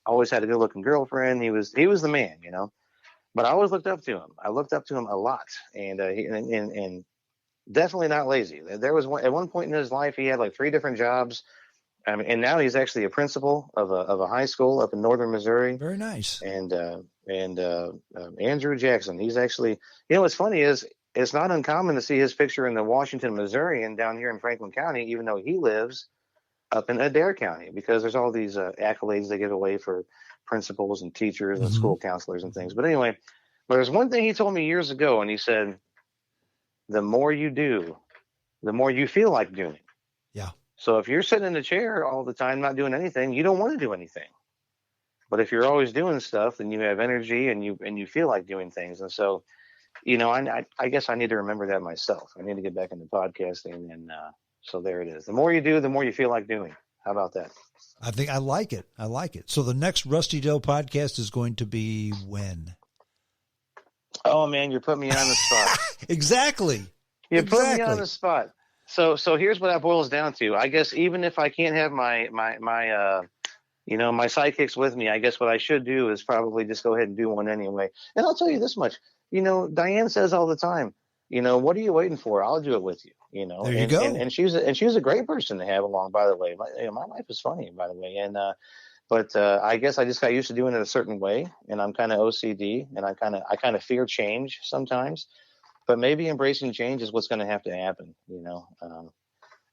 always had a good looking girlfriend. He was the man, you know. But I always looked up to him. I looked up to him a lot, and definitely not lazy. There was at one point in his life he had like 3 different jobs. I mean, and now he's actually a principal of a high school up in northern Missouri. Very nice. And Andrew Jackson. He's actually, you know, what's funny is it's not uncommon to see his picture in the Washington Missourian down here in Franklin County, even though he lives up in Adair County, because there's all these accolades they give away for principals and teachers and school counselors and things. But anyway, there's one thing he told me years ago, and he said, the more you do, the more you feel like doing. Yeah. So if you're sitting in a chair all the time not doing anything, you don't want to do anything. But if you're always doing stuff, then you have energy and you feel like doing things. And so, you know, I guess I need to remember that myself. I need to get back into podcasting, and so there it is. The more you do, the more you feel like doing. How about that? I think I like it. I like it. So the next Rusty Dell podcast is going to be when? Oh man, you're putting me on the spot. Exactly. You're putting me on the spot. So here's what that boils down to. I guess even if I can't have my you know, my sidekicks with me, I guess what I should do is probably just go ahead and do one anyway. And I'll tell you this much, you know, Diane says all the time, you know, what are you waiting for? I'll do it with you, you know. There you go. And she's a great person to have along, by the way. My life is funny, by the way. And but I guess I just got used to doing it a certain way, and I'm kind of OCD, and I kind of fear change sometimes. But maybe embracing change is what's going to have to happen, you know. You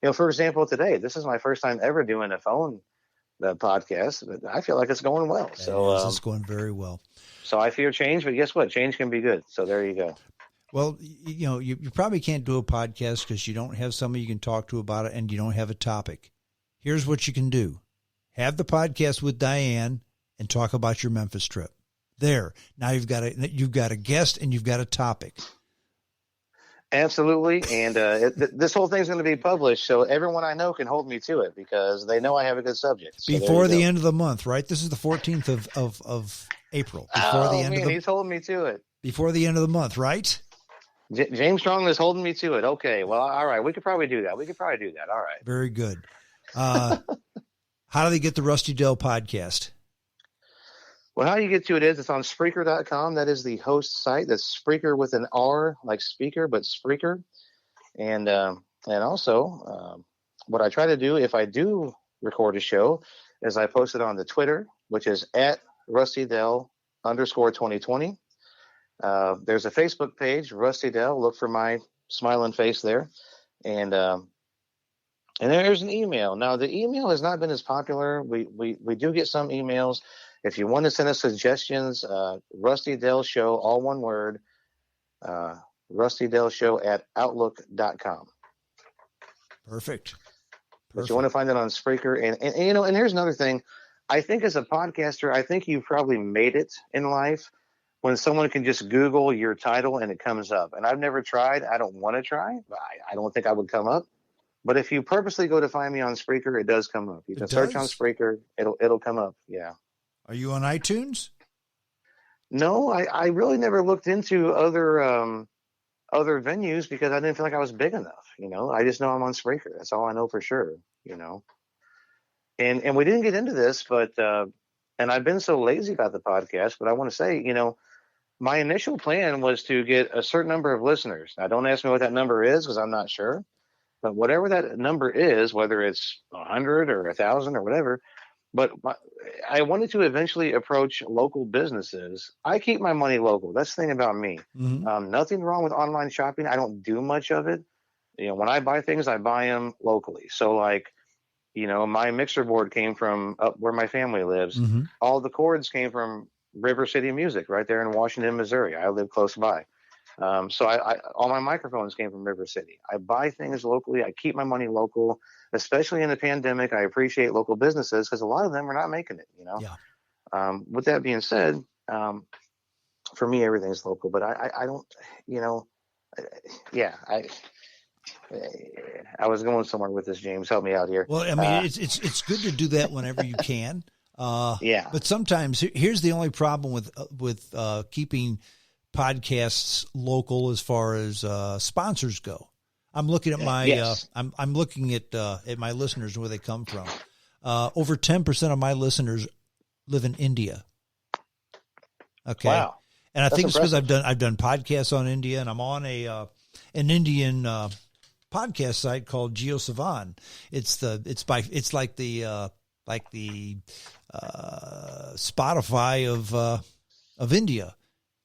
know, for example, today, this is my first time ever doing a phone podcast, but I feel like it's going well. So it's going very well. So I fear change, but guess what? Change can be good. So there you go. Well, you know, you probably can't do a podcast because you don't have somebody you can talk to about it, and you don't have a topic. Here's what you can do. Have the podcast with Diane and talk about your Memphis trip. There. Now you've got a guest and you've got a topic. Absolutely. And this whole thing's going to be published, so everyone I know can hold me to it because they know I have a good subject. So before the end of the month, right? This is the 14th of April. He's holding me to it. Before the end of the month, right? James Strong is holding me to it. Okay. Well, all right. We could probably do that. All right. Very good. How do they get the Rusty Dell podcast? Well, how you get to it is it's on Spreaker.com. That is the host site. That's Spreaker with an R, like speaker, but Spreaker. And also, what I try to do if I do record a show is I post it on the Twitter, which is at RustyDell_2020. There's a Facebook page, Rusty Dell. Look for my smiling face there. And there's an email. Now, the email has not been as popular. We do get some emails. If you want to send us suggestions, Rusty Dell Show, all one word, Rusty Dell Show at outlook.com. Perfect. But you want to find it on Spreaker. And you know, and here's another thing. I think as a podcaster, I think you've probably made it in life when someone can just Google your title and it comes up. And I've never tried. I don't want to try. I don't think I would come up. But if you purposely go to find me on Spreaker, it does come up. You can search on Spreaker. It'll come up. Yeah. Are you on iTunes? No, I really never looked into other venues because I didn't feel like I was big enough. You know, I just know I'm on Spreaker. That's all I know for sure. You know, and we didn't get into this, but and I've been so lazy about the podcast. But I want to say, you know, my initial plan was to get a certain number of listeners. Now, don't ask me what that number is because I'm not sure. But whatever that number is, whether it's 100 or 1,000 or whatever. But I wanted to eventually approach local businesses. I keep my money local. That's the thing about me. Mm-hmm. Nothing wrong with online shopping. I don't do much of it. You know, when I buy things, I buy them locally. So like, you know, my mixer board came from up where my family lives. Mm-hmm. All the cords came from River City Music right there in Washington, Missouri. I live close by. So all my microphones came from River City. I buy things locally. I keep my money local, especially in the pandemic. I appreciate local businesses because a lot of them are not making it, you know? Yeah. With that being said, for me, everything's local, but I don't, you know, I was going somewhere with this, James. Help me out here. Well, I mean, it's good to do that whenever you can. Yeah. But sometimes here's the only problem with keeping podcasts local as far as sponsors go. I'm looking at my I'm looking at my listeners and where they come from. Over 10% of my listeners live in India. Okay. Wow. And I That's think it's because impressive. I've done podcasts on India, and I'm on an Indian podcast site called GeoSavan. It's like the Spotify of India,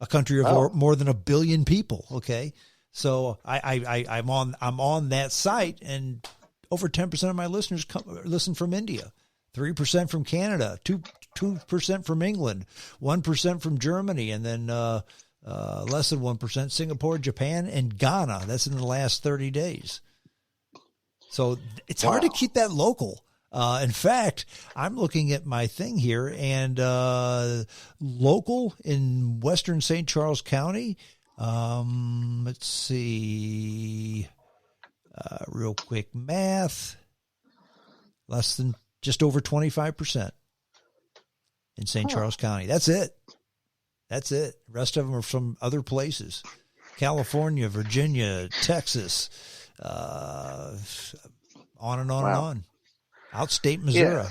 a country of Oh. more than 1 billion people. Okay, so I'm on that site, and over 10% of my listeners listen from India, 3% from Canada, 2% from England, 1% from Germany, and then less than 1% Singapore, Japan, and Ghana. That's in the last 30 days. So it's hard to keep that local. In fact, I'm looking at my thing here, and local in Western St. Charles County. Let's see, real quick math. Just over 25% in St. Charles County. That's it. The rest of them are from other places. California, Virginia, Texas, on and on and on. Outstate Missouri.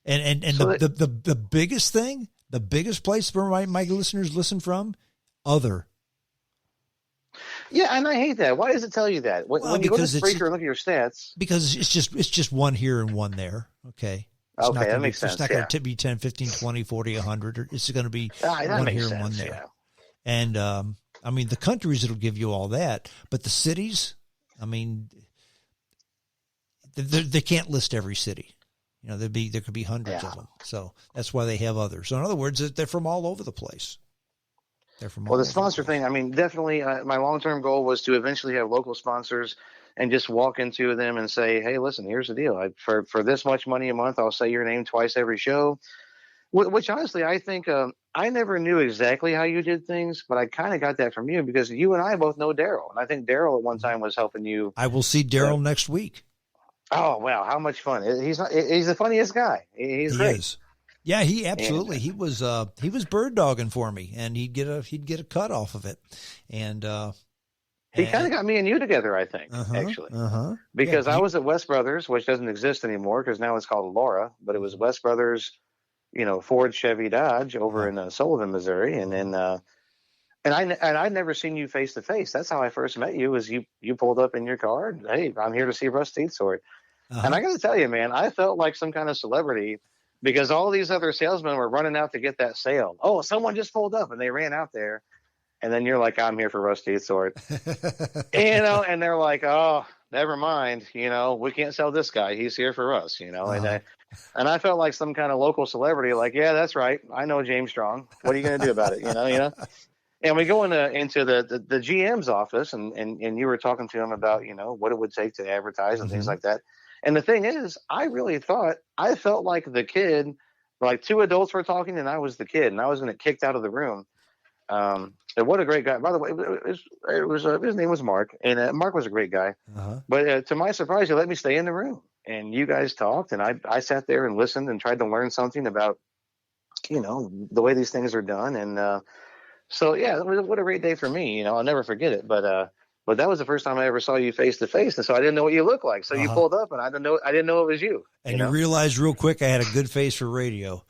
Yeah. And So the biggest thing, the biggest place where my listeners listen from, other. Yeah, and I hate that. Why does it tell you that? When you go to Spreaker and look at your stats. Because it's just one here and one there. Okay. Okay, that makes sense. It's not going to be 10, 15, 20, 40, 100. It's going to be that one makes here sense, and one there. yeah. And, I mean, the countries, it'll give you all that. But the cities, I mean, they can't list every city. You know, there could be hundreds of them. So that's why they have others. So in other words, they're from all over the place. Well, the sponsor thing, I mean, definitely my long-term goal was to eventually have local sponsors and just walk into them and say, hey, listen, here's the deal. For this much money a month, I'll say your name twice every show, which honestly, I think I never knew exactly how you did things, but I kind of got that from you because you and I both know Daryl. And I think Daryl at one time was helping you. I will see Daryl next week. Oh, wow. How much fun. He's the funniest guy. He's great. Is. Yeah, he absolutely. He was bird dogging for me, and he'd get a cut off of it, and he kind of got me and you together, I think, actually, because I was at West Brothers, which doesn't exist anymore because now it's called Laura, but it was West Brothers, Ford, Chevy, Dodge over in Sullivan, Missouri, and then I'd never seen you face to face. That's how I first met you. Was you pulled up in your car? And, hey, I'm here to see Russ Teetsort, and I got to tell you, man, I felt like some kind of celebrity. Because all these other salesmen were running out to get that sale. Oh, someone just pulled up and they ran out there. And then you're like, I'm here for Russ Teetsort. And they're like, oh, never mind. We can't sell this guy. He's here for us, and I felt like some kind of local celebrity, like, yeah, that's right. I know James Strong. What are you going to do about it? And we go into the GM's office and you were talking to him about, what it would take to advertise and things like that. And the thing is, I felt like the kid, like two adults were talking and I was the kid and I was going to get kicked out of the room. And what a great guy. By the way, his name was Mark and Mark was a great guy. But to my surprise, he let me stay in the room and you guys talked and I sat there and listened and tried to learn something about, the way these things are done. And so, yeah, what a great day for me. I'll never forget it. But that was the first time I ever saw you face to face, and so I didn't know what you looked like. So you pulled up, and I didn't know it was you. And you realized real quick I had a good face for radio.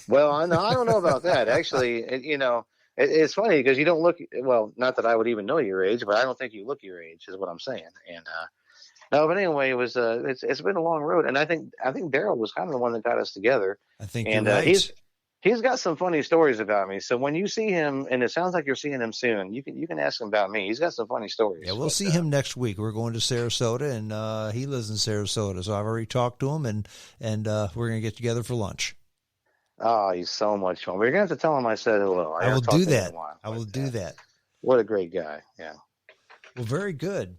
Well, I don't know about that. Actually, it's funny because you don't look well. Not that I would even know your age, but I don't think you look your age, is what I'm saying. And no, but anyway, it was it's been a long road, and I think Daryl was kind of the one that got us together. I think you're right. He's got some funny stories about me. So when you see him, and it sounds like you're seeing him soon, you can ask him about me. He's got some funny stories. Yeah, we'll see him next week. We're going to Sarasota, and he lives in Sarasota. So I've already talked to him, and we're going to get together for lunch. Oh, he's so much fun. We're going to have to tell him I said hello. I will do that. I will do that. What a great guy. Yeah. Well, very good.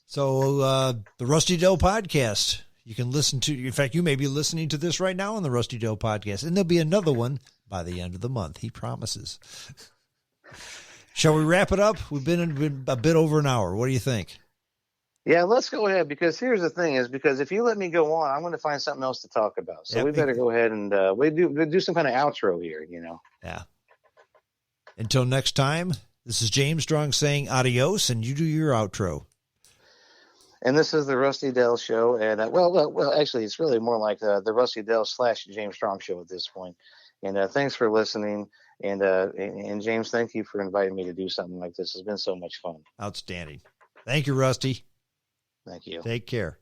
So the Rusty Doe podcast. You can listen to, in fact, you may be listening to this right now on the Rusty Doe podcast, and there'll be another one by the end of the month. He promises. Shall we wrap it up? We've been a bit over an hour. What do you think? Yeah, let's go ahead because here's the thing is because if you let me go on, I'm going to find something else to talk about. So we better go ahead and we do some kind of outro here, Yeah. Until next time, this is James Strong saying adios, and you do your outro. And this is the Rusty Dale Show. And well, actually, it's really more like the Rusty Dale / James Strong Show at this point. And thanks for listening. And James, thank you for inviting me to do something like this. It's been so much fun. Outstanding. Thank you, Rusty. Thank you. Take care.